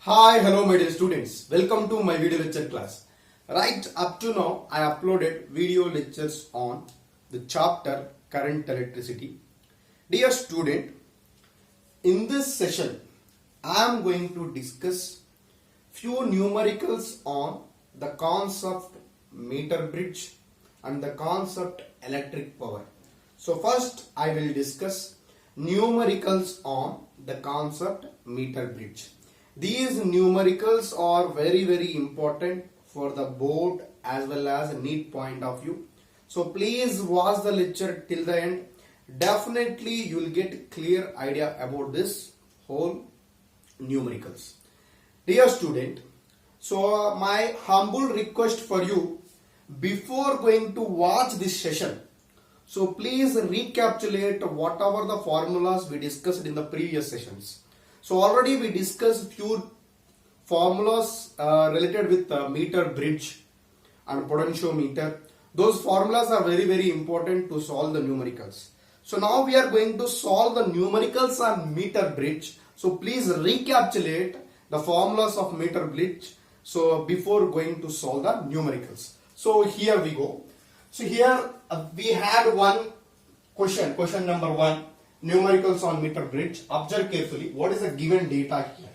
Hi, hello my dear students. Welcome to my video lecture class. Right up to now, I uploaded video lectures on the chapter current electricity. Dear student, in this session, I am going to discuss few numericals on the concept meter bridge and the concept electric power. So first, I will discuss numericals on the concept meter bridge. These numericals are very important for the board as well as NEET point of view. So please watch the lecture till the end. Definitely you will get clear idea about this whole numericals. Dear student, so my humble request for you, before going to watch this session, so please recapitulate whatever the formulas we discussed in the previous sessions. So already we discussed few formulas related with meter bridge and potentiometer. Those formulas are very important to solve the numericals. So now we are going to solve the numericals on meter bridge. So please recapitulate the formulas of meter bridge. So before going to solve the numericals. So here we go. So here we had one question number 1. Numericals on meter bridge. Observe carefully. What is the given data here?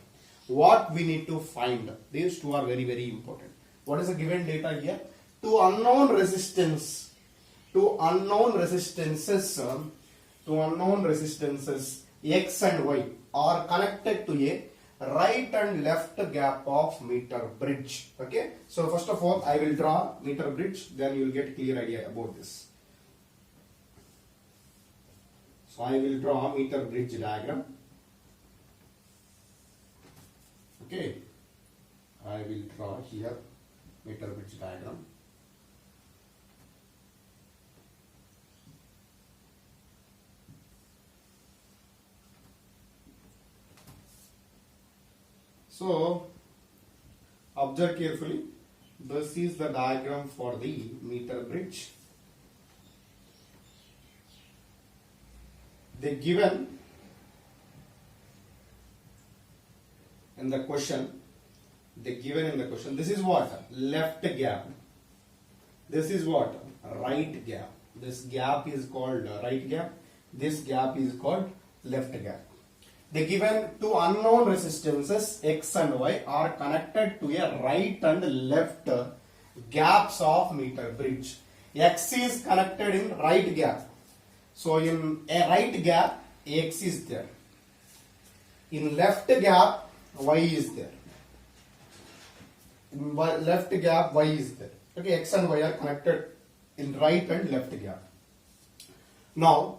What we need to find? These two are very important. What is the given data here? Two unknown resistances X and Y are connected to a right and left gap of meter bridge. Okay. So first of all, I will draw meter bridge. Then you will get clear idea about this. So I will draw meter bridge diagram. Okay, I will draw here meter bridge diagram. So observe carefully. This is the diagram for the meter bridge. They given in the question, this is what? Left gap. This is what? Right gap. This gap is called right gap. This gap is called left gap. They given two unknown resistances X and Y are connected to a right and left gaps of meter bridge. X is connected in right gap. So in a right gap, X is there. In left gap, Y is there. In left gap, Y is there. Okay, X and Y are connected in right and left gap. Now,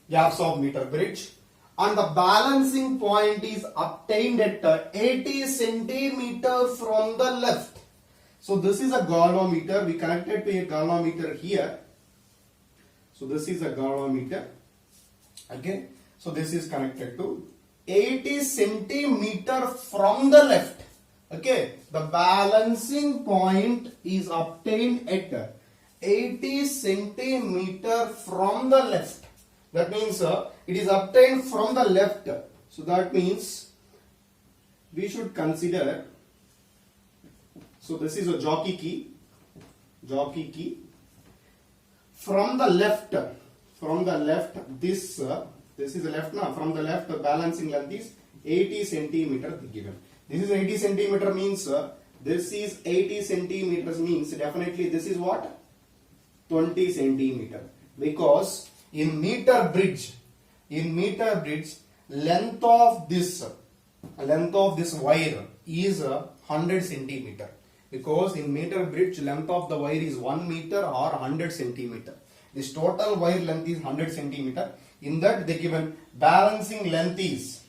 gaps of meter bridge. And the balancing point is obtained at 80 centimeter from the left. So this is a galvanometer. We connected to a galvanometer here. So this is a galvanometer. Okay. So this is connected to 80 centimeter from the left. Okay. The balancing point is obtained at 80 centimeter from the left. That means it is obtained from the left. So that means we should consider. So this is a jockey key. From the left, this is the left now. From the left, the balancing length is 80 centimeter given. This is 80 centimeter means this is 80 centimeters means definitely this is what? 20 centimeter. Because in meter bridge, length of this wire is 100 centimeter. Because in meter bridge, length of the wire is 1 meter or 100 centimeter. This total wire length is 100 centimeter. In that they given balancing length is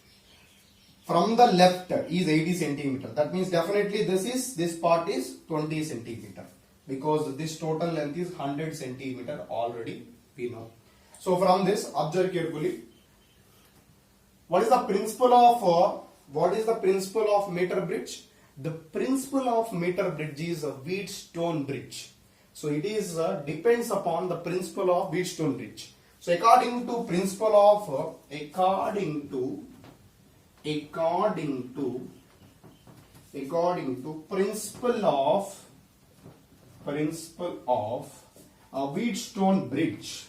from the left is 80 centimeter. That means definitely this part is 20 centimeter. Because this total length is 100 centimeter already we know. So from this, observe carefully. What is the principle of meter bridge? The principle of meter bridge is a Wheatstone bridge. So it is depends upon the principle of Wheatstone bridge. So according to according to principle of a Wheatstone bridge,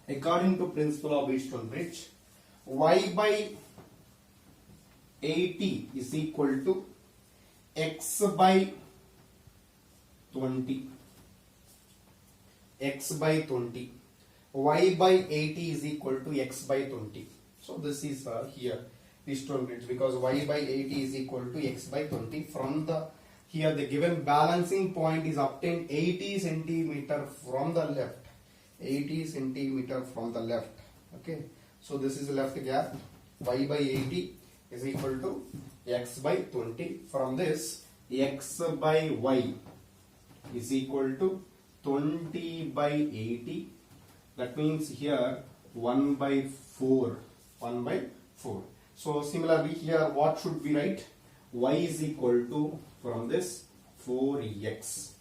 according to principle of Wheatstone bridge, y by 80 is equal to x by 20. X by 20. Y by 80 is equal to x by 20. So this is here Wheatstone bridge, because y by 80 is equal to x by 20. From the here the given balancing point is obtained 80 centimeter from the left. 80 centimeter from the left. Okay. So this is left gap. Y by 80 is equal to x by 20. From this, x by y is equal to 20 by 80. That means here 1 by 4. 1 by 4. So similarly here what should we write? Y is equal to, from this, 4x.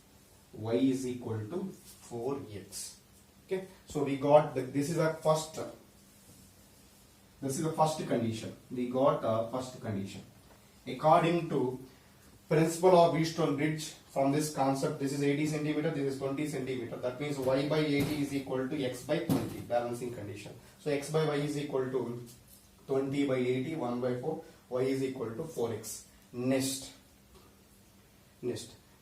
Y is equal to 4x. Okay. So we got this is a first. This is the first condition. We got a first condition. According to principle of Wheatstone bridge, from this concept, this is 80 centimeter, this is 20 centimeter. That means y by 80 is equal to x by 20, balancing condition. So x by y is equal to 20 by 80, 1 by 4, y is equal to 4x. Next.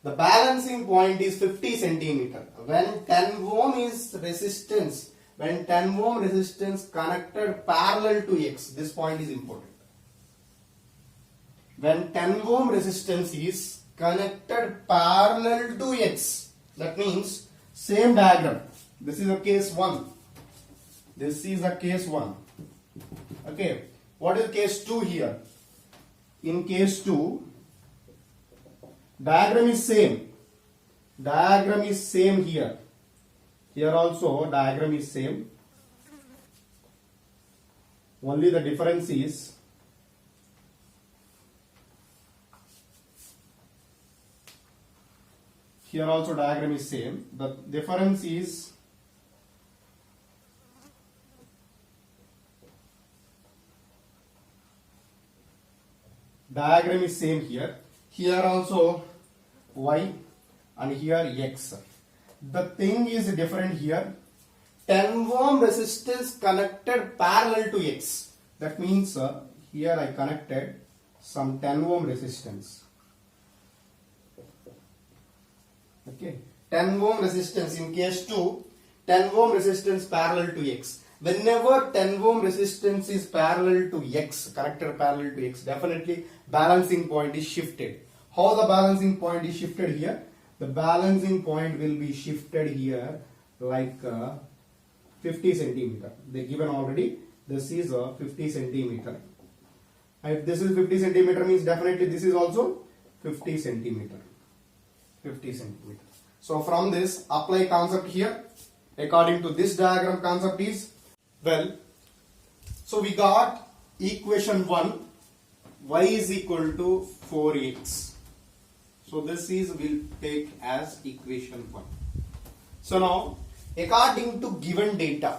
The balancing point is 50 centimeter. When 10 ohm is resistance, when 10 ohm resistance connected parallel to x, this point is important. When 10 ohm resistance is connected parallel to x, that means same diagram. This is a case 1. This is a case 1. Okay. What is case 2 here? In case 2, diagram is same. Diagram is same here. Here also diagram is same. Only the difference is here also diagram is same. The difference is diagram is same here. Here also y and here x. The thing is different here. 10 ohm resistance connected parallel to x. That means here I connected some 10 ohm resistance. Okay. 10 ohm resistance in case 2, 10 ohm resistance parallel to x. Whenever 10 ohm resistance is parallel to x, connected parallel to x, definitely balancing point is shifted. How the balancing point is shifted here? The balancing point will be shifted here like 50 centimeter. They given already. This is 50 centimeter. If this is 50 centimeter means definitely this is also 50 centimeter. 50 centimeter. So from this apply concept here. According to this diagram concept is, well, so we got equation 1, y is equal to 4x. So this is will take as equation 1. So now according to given data,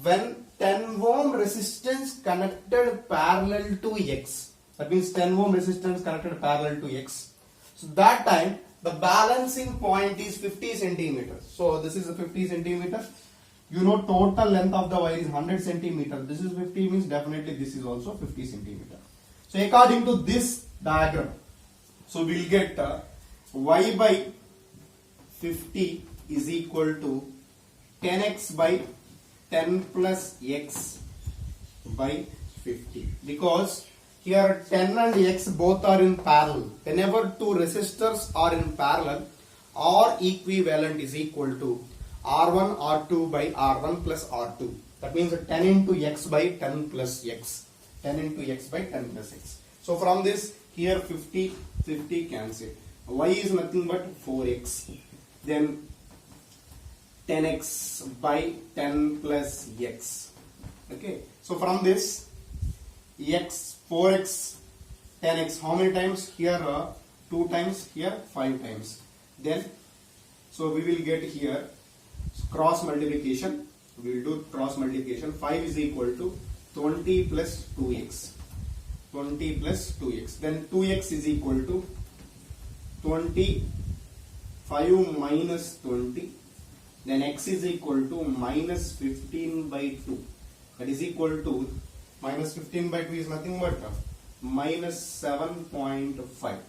when 10 ohm resistance connected parallel to x, that means 10 ohm resistance connected parallel to x, so that time the balancing point is 50 centimeters. So this is a 50 centimeter. You know total length of the wire is 100 centimeter. This is 50 means definitely this is also 50 centimeter. So according to this diagram, so we'll get y by 50 is equal to 10x by 10 plus x by 50. Because here 10 and x both are in parallel. Whenever two resistors are in parallel, or equivalent is equal to R1 R2 by R1 plus R2. That means 10 into x by 10 plus x. 10 into x by 10 plus x. So from this here 50 cancel. Y is nothing but 4x. Then 10x by 10 plus x. Okay. So from this x 4x 10x, how many times? Here 2 times, here 5 times. Then so we will get here cross multiplication. We will do cross multiplication. 5 is equal to 20 plus 2x. 20 plus 2x. Then 2x is equal to 25 minus 20. Then x is equal to minus 15 by 2. That is equal to minus 15 by 2 is nothing but minus 7.5.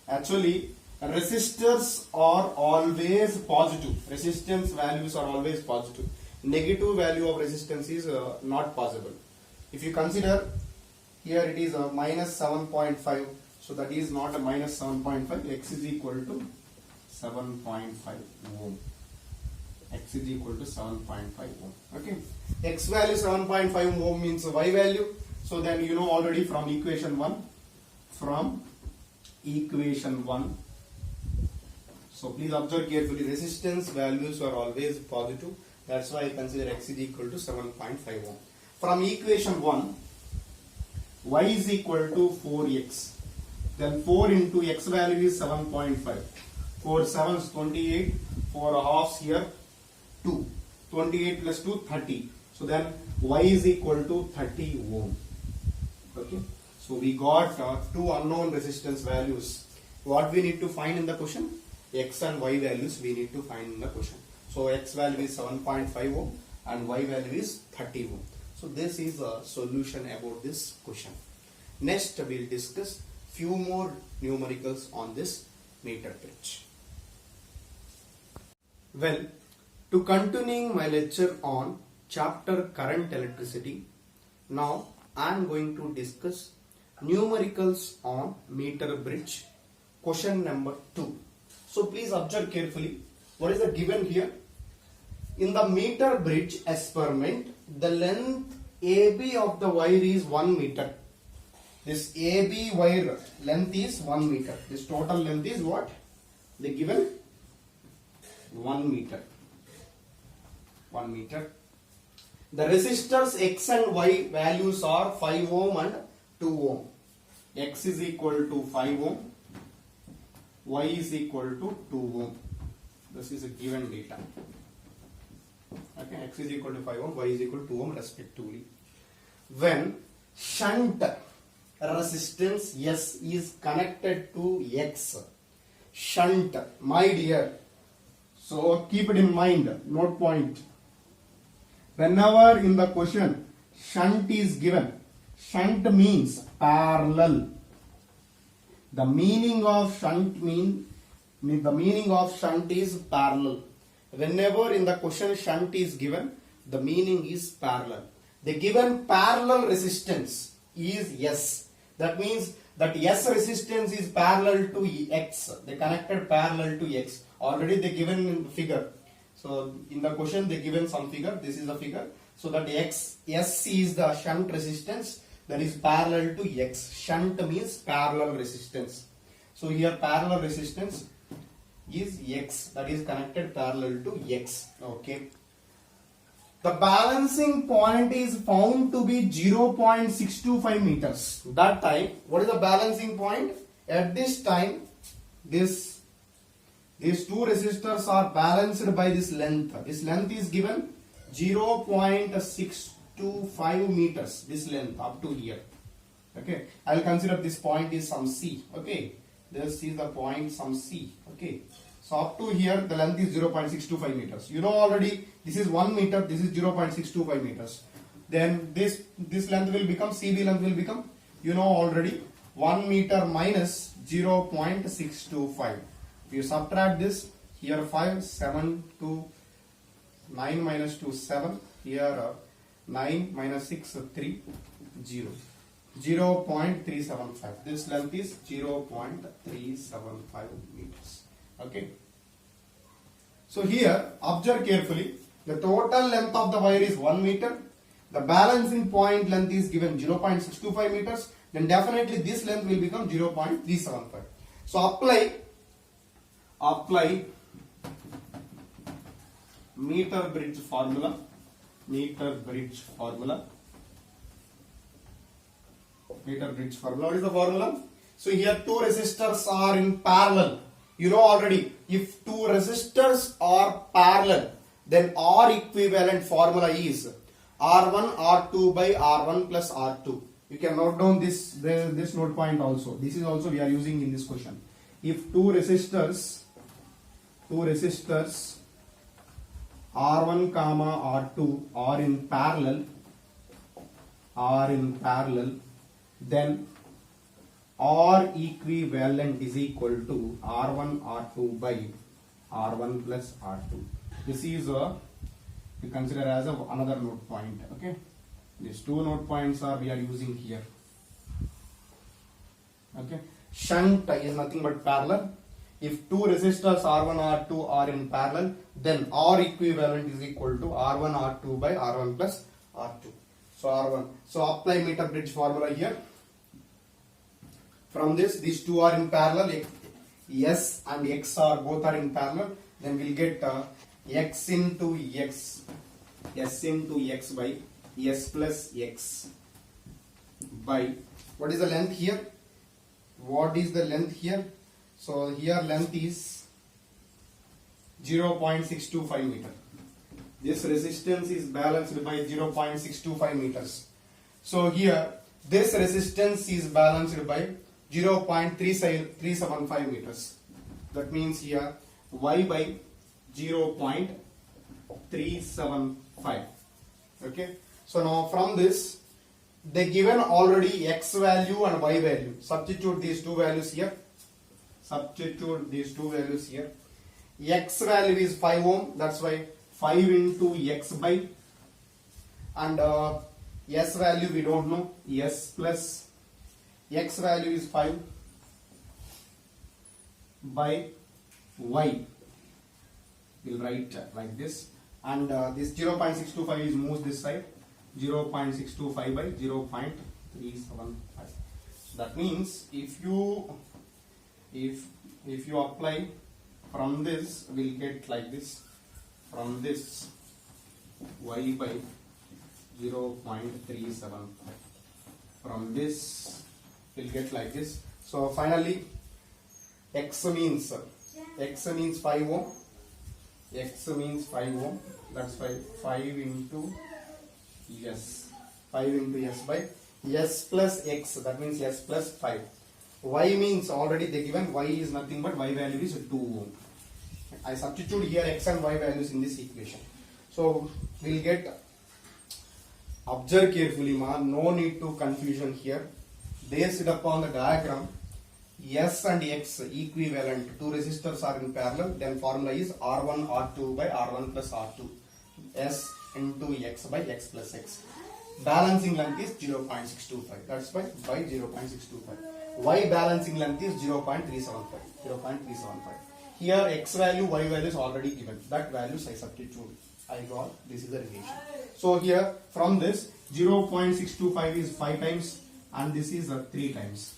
Actually, resistors are always positive. Resistance values are always positive. Negative value of resistance is not possible. If you consider here it is a minus 7.5, so that is not a minus 7.5. X is equal to 7.5 ohm. X is equal to 7.5 ohm. Okay. X value 7.5 ohm means Y value. So then you know already from equation 1. So please observe carefully. Resistance values are always positive. That's why I consider X is equal to 7.5 ohm. From equation 1, Y is equal to 4x. Then 4 into X value is 7.5. 4 7s 28. 4 halves here 2. 28 plus 2 30. So then Y is equal to 30 ohm. Okay. So we got two unknown resistance values. What we need to find in the question? X and Y values we need to find in the question. So X value is 7.5 ohm and Y value is 30 ohm. So this is a solution about this question. Next we will discuss few more numericals on this meter bridge. Well, to continuing my lecture on chapter current electricity, now I am going to discuss numericals on meter bridge, question number 2. So please observe carefully. What is the given here? In the meter bridge experiment, the length AB of the wire is 1 meter. This AB wire length is 1 meter. This total length is what? The given 1 meter. 1 meter. The resistors X and Y values are 5 ohm and 2 ohm. X is equal to 5 ohm. Y is equal to 2 ohm. This is a given data. Okay, X is equal to 5 ohm, Y is equal to 2 ohm respectively. When shunt resistance S is connected to X, shunt, my dear, so keep it in mind, note point. Whenever in the question shunt is given, shunt means parallel. The meaning of shunt is parallel. Whenever in the question shunt is given, the meaning is parallel. The given parallel resistance is S. That means that S resistance is parallel to X. They connected parallel to X. Already they given figure. So in the question they given some figure. This is the figure. So that S is the shunt resistance that is parallel to X. Shunt means parallel resistance. So here parallel resistance is X, that is connected parallel to X. Okay. The balancing point is found to be 0.625 meters. That time, what is the balancing point? At this time, these two resistors are balanced by this length. This length is given 0.625 meters. This length up to here. Okay. I will consider this point is some C. Okay. This is the point some C. Okay. So up to here the length is 0.625 meters. You know already this is 1 meter, this is 0.625 meters. Then this length will become, CB length will become, you know already 1 meter minus 0.625. If you subtract this, here 5, 7, 2, 9 minus 2, 7. Here 9 minus 6, 3, 0. 0.375. This length is 0.375 meters. Okay. So here observe carefully. The total length of the wire is 1 meter. The balancing point length is given 0.625 meters. Then definitely this length will become 0.375. So apply meter bridge formula. Meter bridge formula. What is the formula? So here two resistors are in parallel. You know already, if two resistors are parallel, then R equivalent formula is R1 R2 by R1 plus R2. You can note down this node point also. This is also we are using in this question. If two resistors R1 comma R2 are in parallel, then R equivalent is equal to R1 R2 by R1 plus R2. This is you consider as another node point. Okay, these two node points are we are using here. Okay, shunt is nothing but parallel. If two resistors R1 R2 are in parallel, then R equivalent is equal to R1 R2 by R1 plus R2. So R1. So apply meter bridge formula here. From this, these two are in parallel. S and X are both are in parallel. Then we'll get X into X, S into X by S plus X by, what is the length here? What is the length here? So here length is 0.625 meter. This resistance is balanced by 0.625 meters. So here this resistance is balanced by 0.375 meters. That means here Y by 0.375. Okay. So now from this, they given already X value and Y value. Substitute these two values here. X value is 5 ohm. That's why 5 into X by, and S value we don't know. S plus X value is 5 by Y. We'll write like this, and this 0.625 is moved this side. 0.625 by 0.375. That means if you apply from this, we'll get like this. From this, Y by 0.375. From this, we'll get like this. So finally, X means 5 ohm. X means 5 ohm. That's why 5 into S. 5 into S by S plus X. That means S plus 5. Y means already they given Y is nothing but Y value is 2 ohm. I substitute here X and Y values in this equation. So we'll get, observe carefully ma, no need to confusion here. Based upon the diagram, S and X equivalent, two resistors are in parallel, then formula is R1 R2 by R1 plus R2. S into X by X plus X. Balancing length is 0.625. That's why by 0.625. Y balancing length is 0.375. Here X value, Y value is already given. That values I substitute. I got, this is the relation. So here from this 0.625 is 5 times and this is 3 times.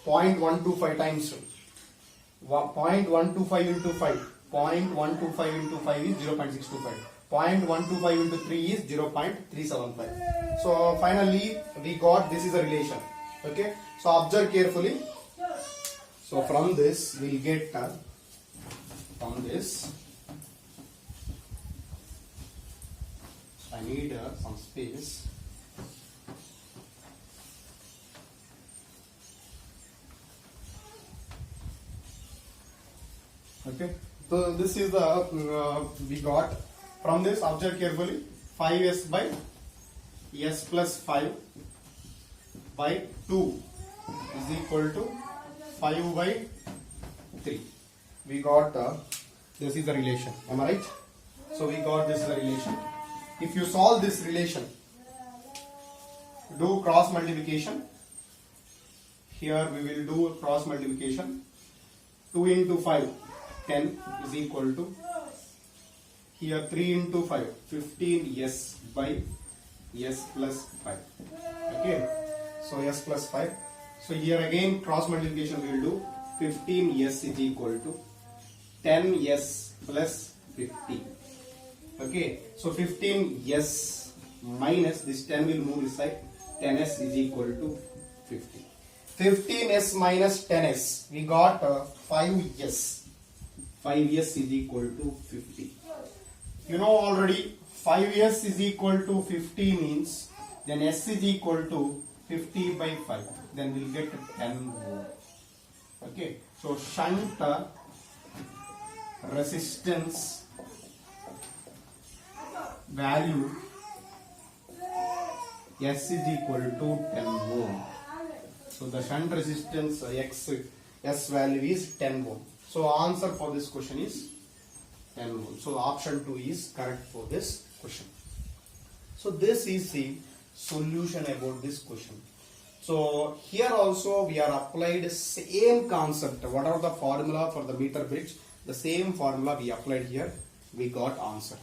0.125 times 0.125 into 5. 0.125 into 5 is 0.625. 0.125 into 3 is 0.375. So finally we got, this is a relation. Okay. So observe carefully. So from this we'll get from this, I need some space. Okay. So this is the we got from this. Observe carefully. 5s by s plus 5 by 2 is equal to 5 by 3. We got this is the relation. Am I right? So we got this is the relation. If you solve this relation, do cross multiplication. Here we will do cross multiplication. 2 into 5, 10 is equal to, here 3 into 5, 15 s by s plus 5. Okay. So s plus 5. So here again cross multiplication we will do. 15 s is equal to 10 s plus 50. Okay. So 15 s minus this 10 will move this side. 10s is equal to 50. 15s minus 10s, we got 5s. 5s is equal to 50. You know already 5s is equal to 50 means then s is equal to 50 by 5. Then we'll get 10 ohm. Okay. So shunt resistance value S is equal to 10 ohm. So the shunt resistance S value is 10 ohm. So answer for this question is 10 ohm. So option 2 is correct for this question. So this is the solution about this question. So here also we are applied same concept. What are the formula for the meter bridge? The same formula we applied here. We got answer.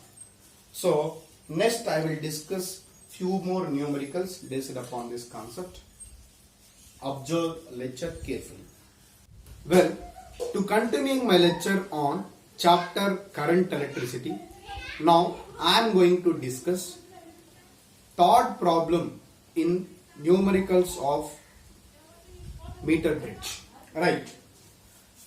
So next I will discuss few more numericals based upon this concept. Observe lecture carefully. Well, to continuing my lecture on chapter current electricity, now I am going to discuss third problem in numericals of meter bridge. Right.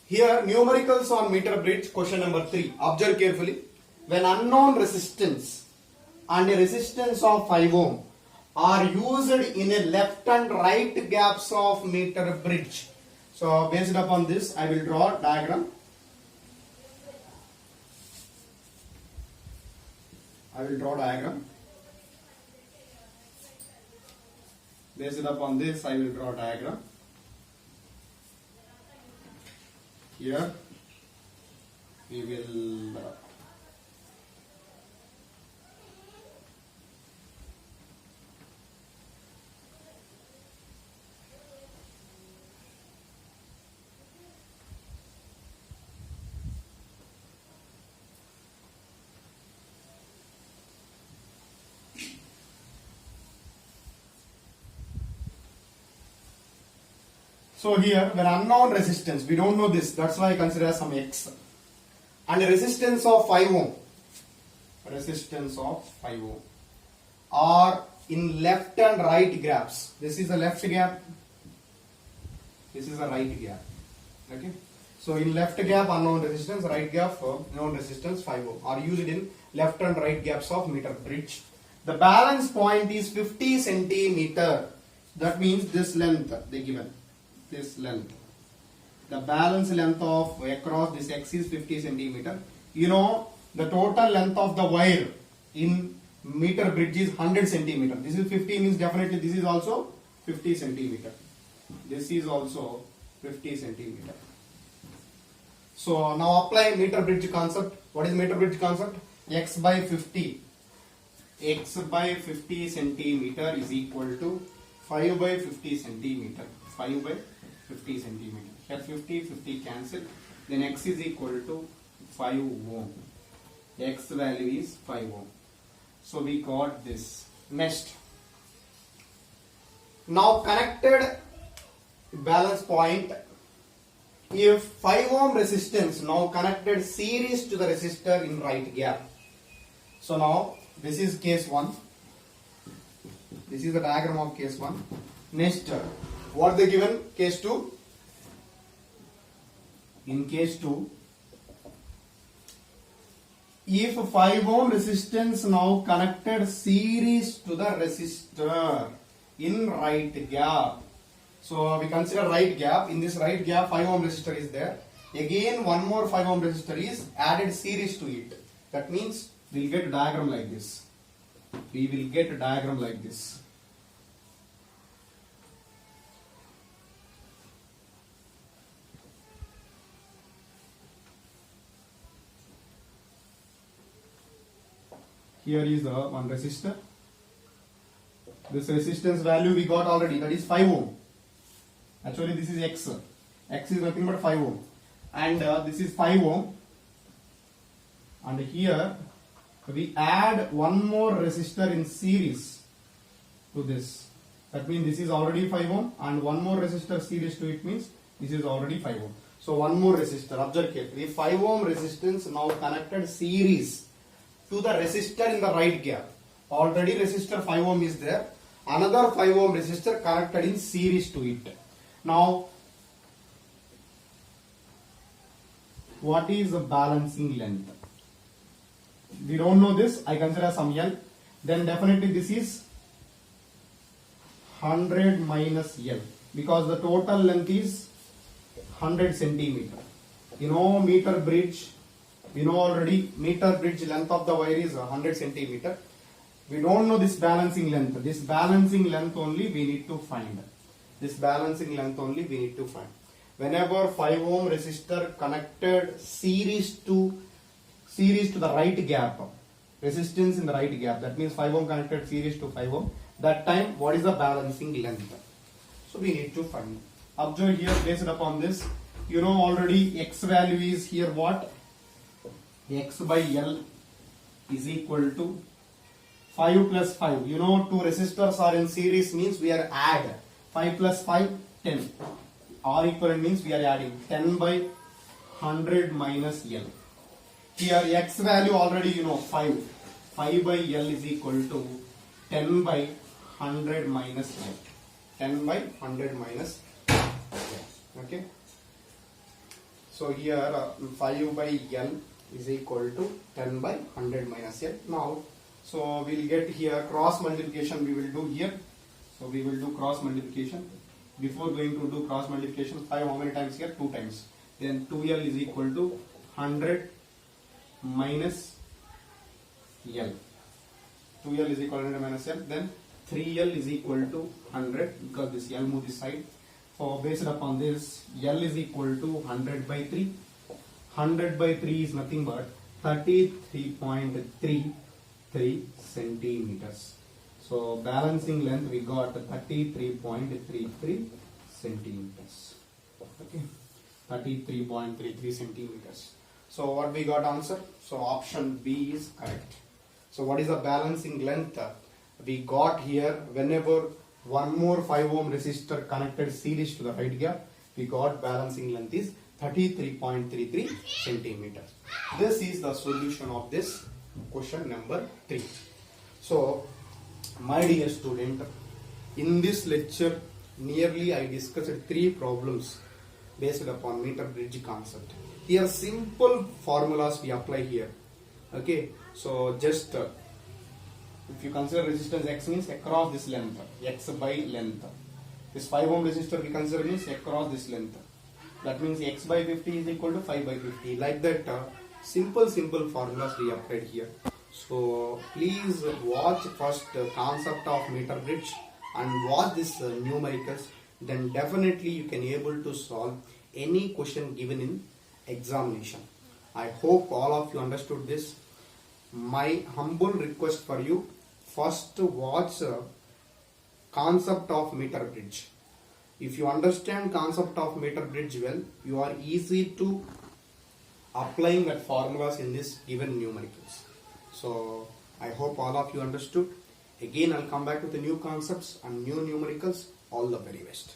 Here numericals on meter bridge, question number 3. Observe carefully. When unknown resistance and a resistance of 5 ohm are used in a left and right gaps of meter bridge. So based upon this I will draw diagram. Based upon this I will draw diagram. Here we will so here when unknown resistance, we don't know this, that's why I consider some x, and a resistance of 5 ohm, are in left and right gaps. This is a left gap, this is a right gap. Okay. So in left gap unknown resistance, right gap known resistance 5 ohm are used in left and right gaps of meter bridge. The balance point is 50 centimeter. That means this length they given. This length, the balance length of across this x is 50 centimeter. You know the total length of the wire in meter bridge is 100 centimeter. This is 50 means definitely this is also 50 centimeter. This is also 50 centimeter. So now apply meter bridge concept. What is meter bridge concept? X by 50 centimeter is equal to 5 by 50 centimeter. 5 by 50 centimeter. Here 50 cancel. Then x is equal to 5 ohm. X value is 5 ohm. So we got this. Next. Now connected balance point. If 5 ohm resistance now connected series to the resistor in right gap. So now this is case 1. This is the diagram of case 1. Next. What they given? Case 2. In case 2, if 5 ohm resistance now connected series to the resistor in right gap. So we consider right gap. In this right gap 5 ohm resistor is there. Again one more 5 ohm resistor is added series to it. That means we will get a diagram like this. Here is the one resistor. This resistance value we got already, that is 5 ohm. Actually this is X. X is nothing but 5 ohm. And this is 5 ohm. And here we add one more resistor in series to this. That means this is already 5 ohm and one more resistor series to it means this is already 5 ohm. So one more resistor. Observe carefully. 5 ohm resistance now connected series to the resistor in the right gap. Already resistor 5 ohm is there. Another 5 ohm resistor connected in series to it. Now, what is the balancing length? we don't know this, I consider some L, then definitely this is 100 minus L, because the total length is 100 centimeter. You know meter bridge, we know already meter bridge length of the wire is 100 centimeter. We don't know this balancing length. This balancing length only we need to find. This balancing length only we need to find. Whenever 5 ohm resistor connected series to the right gap, resistance in the right gap, that means 5 ohm connected series to 5 ohm, that time what is the balancing length? So we need to find. Observe here, based upon this, you know already X value is here what? X by L is equal to 5 plus 5. You know two resistors are in series means we are add 5 plus 5, 10. R equivalent means we are adding 10 by 100 minus L. Here X value already you know 5. 5 by L is equal to 10 by 100 minus L. 10 by 100 minus L. Okay. So here 5 by L is equal to 10 by 100 minus L. Now, so we will get here cross multiplication we will do here. So we will do cross multiplication. Before going to do cross multiplication, 5 how many times here? 2 times. Then 2L is equal to 100 minus L. 2L is equal to 100 minus L. Then 3L is equal to 100 because this L move this side. So based upon this, L is equal to 100 by 3. 100 by 3 is nothing but 33.33 centimeters. So balancing length we got 33.33 centimeters. Okay, 33.33 centimeters. So what we got answer? So option B is correct. So what is the balancing length? We got here whenever one more 5 ohm resistor connected series to the right gap, we got balancing length is 33.33 centimeters. This is the solution of this question number 3. So my dear student, in this lecture nearly I discussed 3 problems based upon meter bridge concept. Here simple formulas we apply here. Okay, so just if you consider resistance X means across this length, X by length. This 5 ohm resistor we consider means across this length. That means X by 50 is equal to 5 by 50. Like that simple formulas we applied here. So please watch first concept of meter bridge and watch this numericals. Then definitely you can able to solve any question given in examination. I hope all of you understood this. My humble request for you, first watch concept of meter bridge. If you understand concept of meter bridge well, you are easy to applying that formulas in this given numericals. So I hope all of you understood. Again I'll come back with the new concepts and new numericals. All the very best.